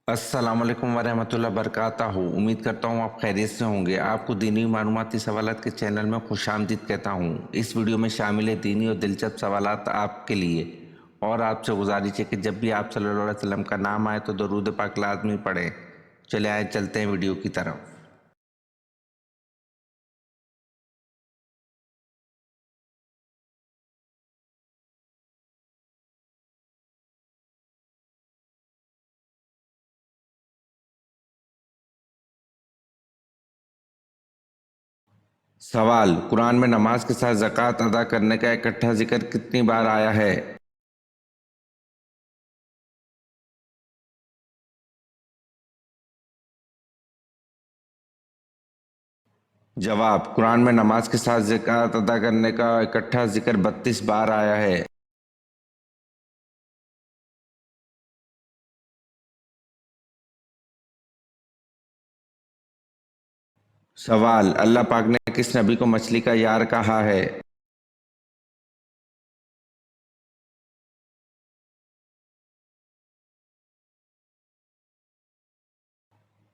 अस्सलाम वालेकुम वरहमतुल्लाहि वबरकातुहू। उम्मीद करता हूँ आप खैरियत से होंगे। आपको दीनी मालूमाती सवालात के चैनल में खुशामदीद कहता हूँ। इस वीडियो में शामिल है दीनी और दिलचस्प सवालात आपके लिए। और आपसे गुजारिश है कि जब भी आप सल्लल्लाहु अलैहि वसल्लम का नाम आए तो दरूद पाक लाजमी पढ़ें। चले आए चलते हैं वीडियो की तरफ। सवाल: कुरान में नमाज के साथ ज़कात अदा करने का इकट्ठा जिक्र कितनी बार आया है? जवाब: कुरान में नमाज के साथ ज़कात अदा करने का इकट्ठा जिक्र 32 बार आया है। सवाल: अल्लाह पाक ने किस नबी को मछली का यार कहा है?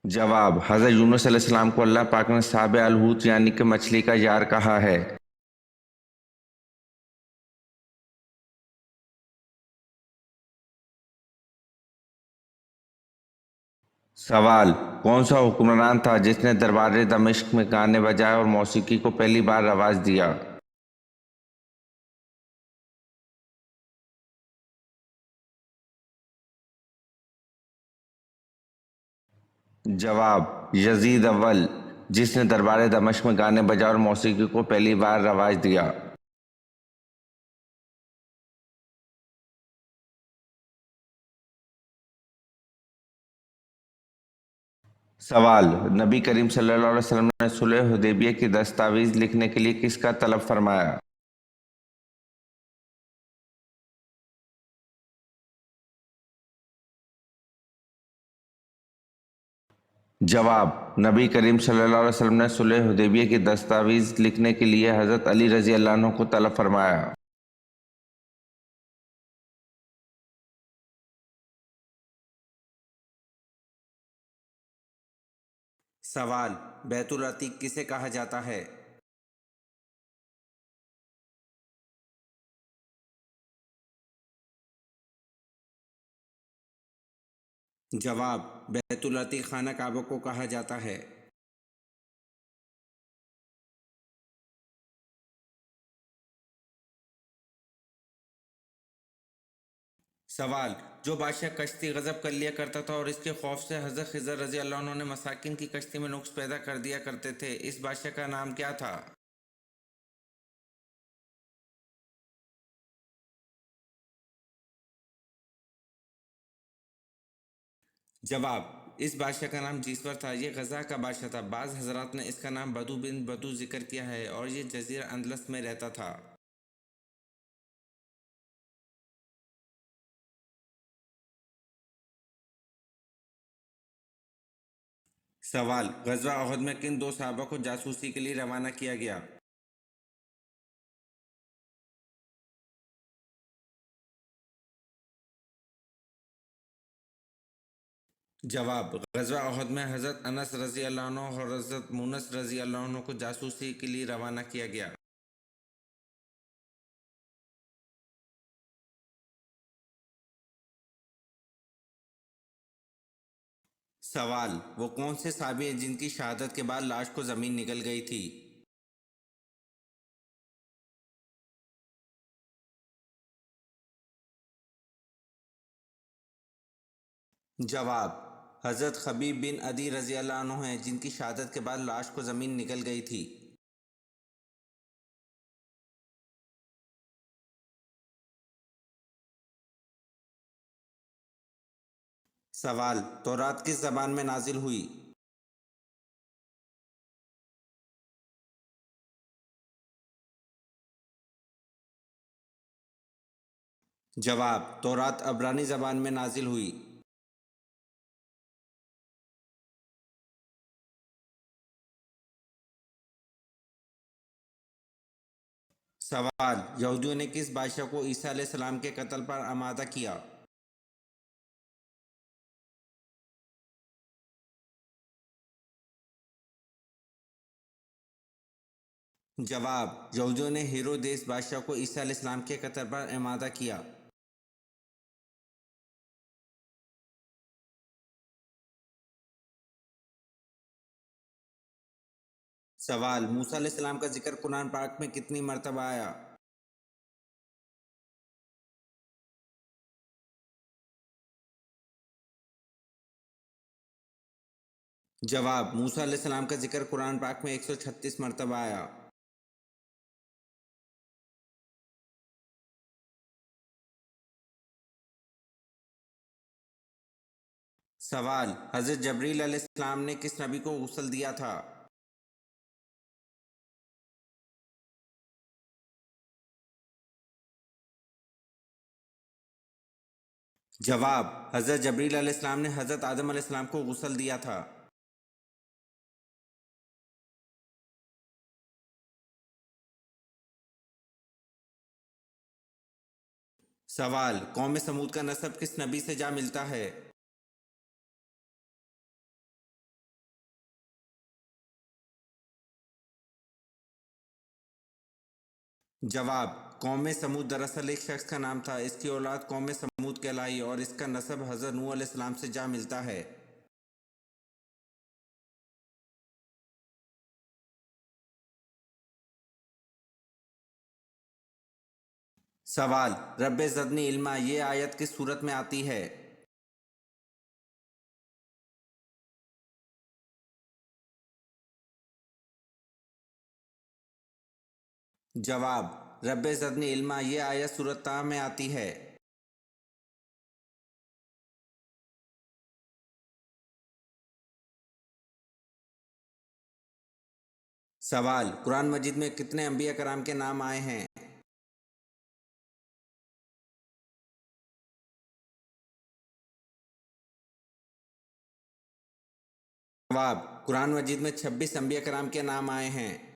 जवाब: हज़रत यूनुस अलैहिस्सलाम को अल्लाह पाक ने साब अलहूत यानी कि मछली का यार कहा है। सवाल: कौन सा हुक्मरान था जिसने दरबार दमिश्क में गाने बजाए और मौसीकी को पहली बार रवाज दिया? जवाब: यजीद अव्वल, जिसने दरबार दमिश्क में गाने बजाए और मौसीकी को पहली बार रवाज दिया। सवाल: नबी करीम सल्लल्लाहु अलैहि वसल्लम ने सुलह हुदैबिया की दस्तावेज लिखने के लिए किसका तलब फरमाया? जवाब: नबी करीम सल्लल्लाहु अलैहि वसल्लम ने सुलह हुदैबिया की दस्तावेज लिखने के लिए हज़रत अली रज़ी अल्लाह अन्हु को तलब फरमाया। सवाल: बैतुल अतीक किसे कहा जाता है? जवाब: बैतुल अतीक खाना काबा को कहा जाता है। सवाल: जो बादशाह कश्ती गजब कर लिया करता था और इसके खौफ से हज़रत खिज़र रज़ी अल्लाह अन्हु ने मसाकिन की कश्ती में नुक्स पैदा कर दिया करते थे, इस बादशाह का नाम क्या था? जवाब: इस बादशाह का नाम जीसवर था। ये गजा का बादशाह था। बाज़ हजरात ने इसका नाम बदू बिन बदू जिक्र किया है और ये जजीरा अंदलस में रहता था। सवाल: गज़वा अहद में किन दो सहाबा को जासूसी के लिए रवाना किया गया? जवाब: गज़वा अहद में हज़रत अनस रज़ी अल्लाह अन्हु और हज़रत मुनस रज़ी अल्लाह अन्हु को जासूसी के लिए रवाना किया गया। सवाल: वो कौन से साहबी हैं जिनकी शहादत के बाद लाश को ज़मीन निगल गई थी? जवाब: हज़रत खबीब बिन अदी रज़ी अल्लाह अन्हु हैं जिनकी शहादत के बाद लाश को ज़मीन निगल गई थी। सवाल: तौरात किस ज़बान में नाजिल हुई? जवाब: तौरात अब्रानी ज़बान में नाजिल हुई। सवाल: यहूदियों ने किस बादशाह को ईसा अलैहिस्सलाम के कत्ल पर आमादा किया? जवाब, यहूदियों ने हेरोदेस बादशाह को ईसा अलैहिस्सलाम के कत्ल पर आमादा किया। सवाल, मूसा अलैहिस्सलाम का जिक्र कुरान पाक में कितनी मरतबा आया? जवाब, मूसा अलैहिस्सलाम का जिक्र कुरान पाक में 136 मरतबा आया। सवाल, हजरत जबरील अलैहिस्सलाम ने किस नबी को गुस्ल दिया था? जवाब, हजरत जबरील अलैहिस्सलाम ने हजरत आदम अलैहिस्सलाम को गुस्ल दिया था। सवाल, कौम समूद का नस्ब किस नबी से जा मिलता है? जवाब, कौम समूद दरअसल एक शख्स का नाम था। इसकी औलाद कौम समूद कहलाई और इसका नस्ब हजरत नूह अलैहिस्सलाम से जा मिलता है। सवाल, रब्बे ज़दनी इल्मा ये आयत किस सूरत में आती है? जवाब, रब्बे ज़दनी इल्मा ये आयत सूरत ता में आती है। सवाल, कुरान मजीद में कितने अंबिया कराम के नाम आए हैं? जवाब, कुरान मजीद में 26 अंबिया कराम के नाम आए हैं।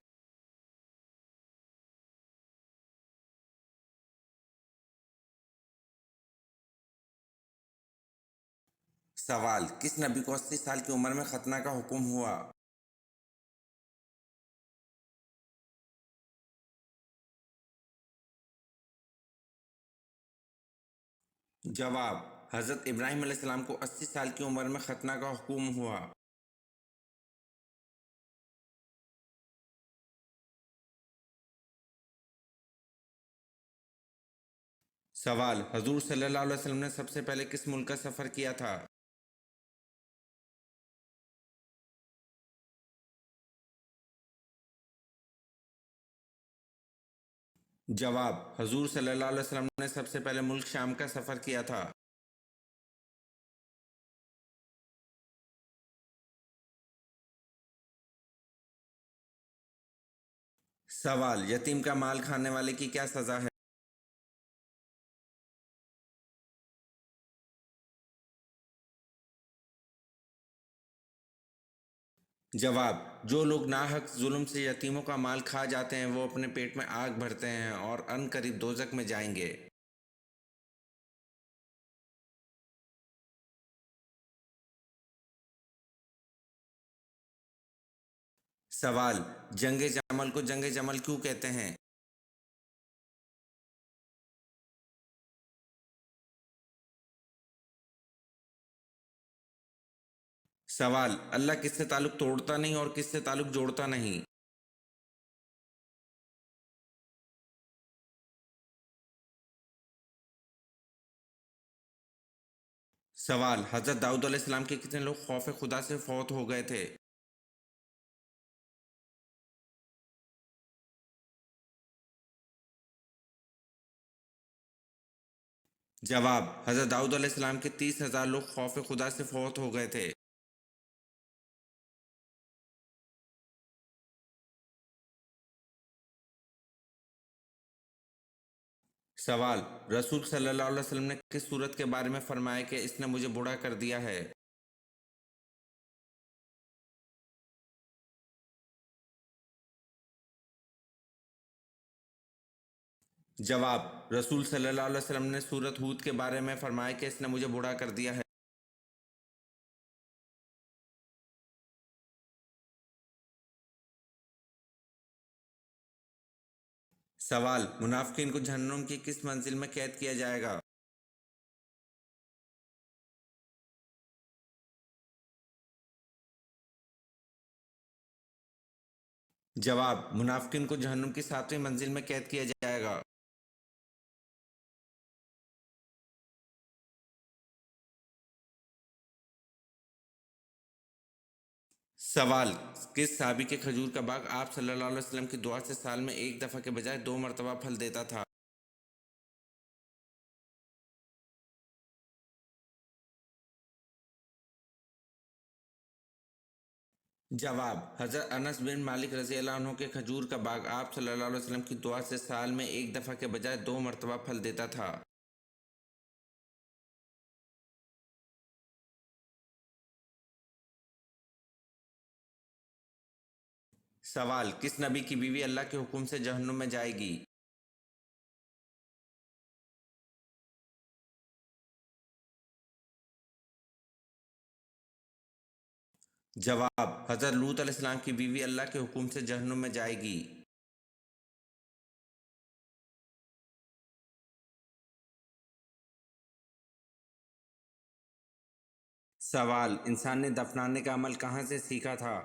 सवाल, किस नबी को 80 साल की उम्र में खतना का हुक्म हुआ? जवाब, हज़रत इब्राहीम अलैहिस्सलाम को 80 साल की उम्र में खतना का हुक्म हुआ। सवाल, हजूर सल्लल्लाहु अलैहि वसल्लम ने सबसे पहले किस मुल्क का सफ़र किया था? जवाब, हजूर सल्लल्लाहु अलैहि वसल्लम ने सबसे पहले मुल्क शाम का सफ़र किया था। सवाल, यतीम का माल खाने वाले की क्या सज़ा है? जवाब, जो लोग नाहक जुल्म से यतीमों का माल खा जाते हैं वो अपने पेट में आग भरते हैं और अनकरीब दोजक में जाएंगे। सवाल, जंग जमल को जंग जमल क्यों कहते हैं? सवाल, अल्लाह किससे ताल्लुक़ तोड़ता नहीं और किससे ताल्लुक़ जोड़ता नहीं? सवाल, हज़रत दाऊद अलैहिस्सलाम के कितने लोग खौफ खुदा से फौत हो गए थे? जवाब, हज़रत दाऊद अलैहिस्सलाम के 30,000 लोग खौफ खुदा से फौत हो गए थे। सवाल, रसूल सल्लल्लाहु अलैहि वसल्लम ने किस सूरत के बारे में फरमाया कि इसने मुझे बूढ़ा कर दिया है? जवाब, रसूल सल्लल्लाहु अलैहि वसल्लम ने सूरत हूद के बारे में फरमाया कि इसने मुझे बूढ़ा कर दिया है। سوال: منافقین کو جہنم کی کس منزل میں قید کیا جائے گا؟ جواب: منافقین کو جہنم کی 7ویں منزل میں قید کیا جائے گا۔ سوال: کس صحابی کے کھجور کا باغ آپ صلی اللہ علیہ وسلم کی دعا سے سال میں ایک دفعہ کے بجائے 2 مرتبہ پھل دیتا تھا؟ جواب: حضرت انس بن مالک رضی اللہ عنہ کے کھجور کا باغ آپ صلی اللہ علیہ وسلم کی دعا سے سال میں ایک دفعہ کے بجائے 2 مرتبہ پھل دیتا تھا۔ سوال: کس نبی کی بیوی اللہ کے حکم سے جہنم میں جائے گی؟ جواب: حضرت لوط علیہ السلام کی بیوی اللہ کے حکم سے جہنم میں جائے گی۔ سوال: انسان نے دفنانے کا عمل کہاں سے سیکھا تھا؟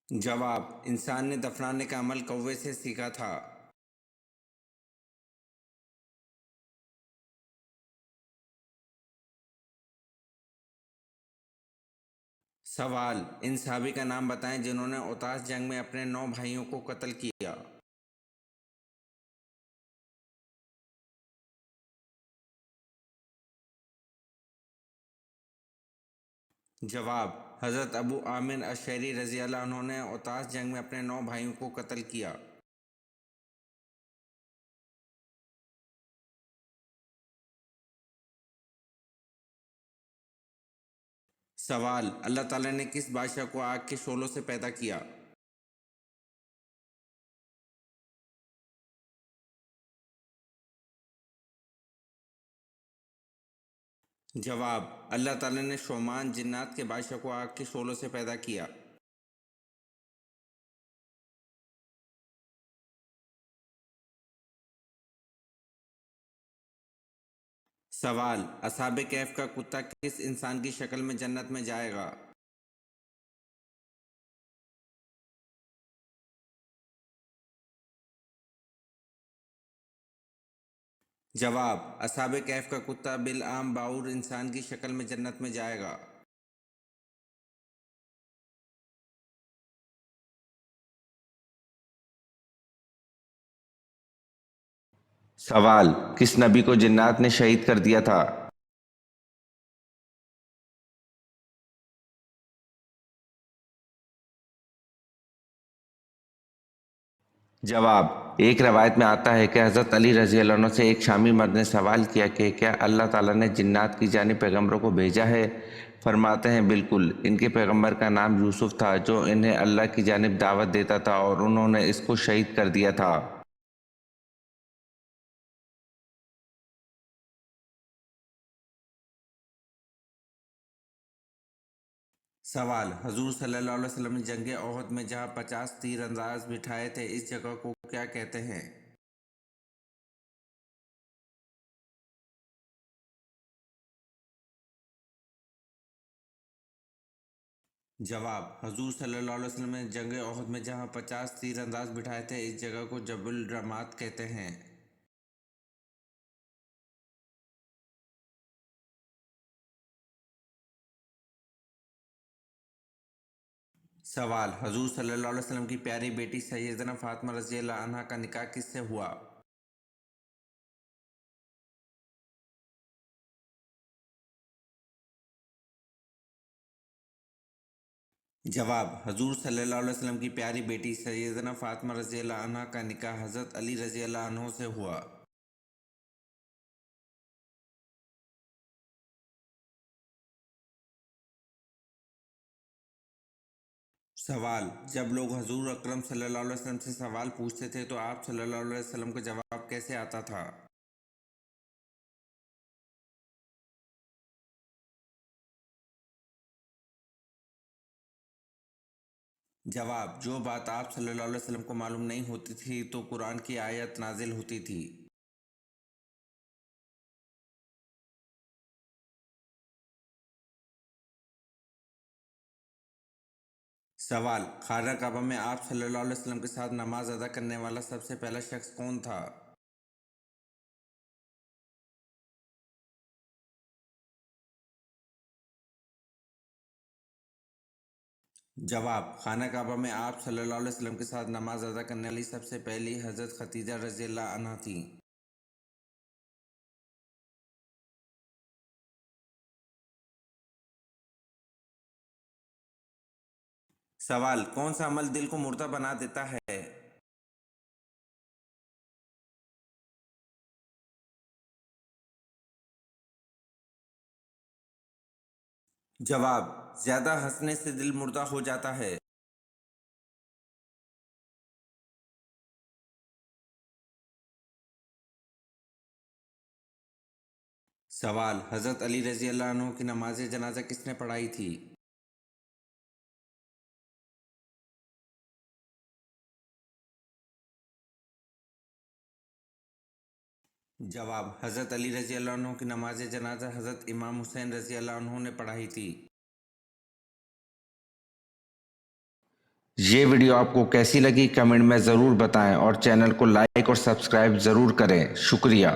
جواب: انسان نے دفنانے کا عمل کوے سے سیکھا تھا۔ سوال: ان صحابی کا نام بتائیں جنہوں نے اوتاس جنگ میں اپنے 9 بھائیوں کو قتل کیا۔ جواب: حضرت ابو عامر اشعری رضی اللہ عنہ نے اوتاس جنگ میں اپنے 9 بھائیوں کو قتل کیا۔ سوال: اللہ تعالیٰ نے کس بادشاہ کو آگ کے شعلوں سے پیدا کیا؟ جواب: اللہ تعالیٰ نے شومان جنات کے بادشاہ کو آگ کے شعلوں سے پیدا کیا۔ سوال: اصحاب کہف کا کتا کس انسان کی شکل میں جنت میں جائے گا؟ جواب: اصحاب کہف کا کتا بالعام باعور انسان کی شکل میں جنت میں جائے گا۔ سوال: کس نبی کو جنات نے شہید کر دیا تھا؟ جواب: ایک روایت میں آتا ہے کہ حضرت علی رضی اللہ عنہ سے ایک شامی مرد نے سوال کیا کہ کیا اللہ تعالیٰ نے جنات کی جانب پیغمبروں کو بھیجا ہے؟ فرماتے ہیں بالکل، ان کے پیغمبر کا نام یوسف تھا جو انہیں اللہ کی جانب دعوت دیتا تھا اور انہوں نے اس کو شہید کر دیا تھا۔ سوال: حضور صلی اللہ علیہ وسلم نے جنگ احد میں جہاں 50 تیر انداز بٹھائے تھے اس جگہ کو کیا کہتے ہیں؟ جواب: حضور صلی اللہ علیہ وسلم نے جنگ احد میں جہاں 50 تیر انداز بٹھائے تھے اس جگہ کو جبل الرمات کہتے ہیں۔ سوال: حضور صلی اللہ علیہ وسلم کی پیاری بیٹی سیدنا فاطمہ رضی اللہ عنہا کا نکاح کس سے ہوا؟ جواب: حضور صلی اللہ علیہ وسلم کی پیاری بیٹی سیدنا فاطمہ رضی اللہ عنہا کا نکاح حضرت علی رضی اللہ عنہ سے ہوا۔ سوال: جب لوگ حضور اکرم صلی اللہ علیہ وسلم سے سوال پوچھتے تھے تو آپ صلی اللہ علیہ وسلم کا جواب کیسے آتا تھا؟ جواب: جو بات آپ صلی اللہ علیہ وسلم کو معلوم نہیں ہوتی تھی تو قرآن کی آیت نازل ہوتی تھی۔ سوال: خانہ کعبہ میں آپ صلی اللہ علیہ وسلم کے ساتھ نماز ادا کرنے والا سب سے پہلا شخص کون تھا؟ جواب: خانہ کعبہ میں آپ صلی اللہ علیہ وسلم کے ساتھ نماز ادا کرنے والی سب سے پہلی حضرت خدیجہ رضی اللہ عنہا تھیں۔ سوال: کون سا عمل دل کو مردہ بنا دیتا ہے؟ جواب: زیادہ ہنسنے سے دل مردہ ہو جاتا ہے۔ سوال: حضرت علی رضی اللہ عنہ کی نماز جنازہ کس نے پڑھائی تھی؟ جواب: حضرت علی رضی اللہ عنہ کی نماز جنازہ حضرت امام حسین رضی اللہ عنہ نے پڑھائی تھی۔ یہ ویڈیو آپ کو کیسی لگی کمنٹ میں ضرور بتائیں اور چینل کو لائک اور سبسکرائب ضرور کریں۔ شکریہ۔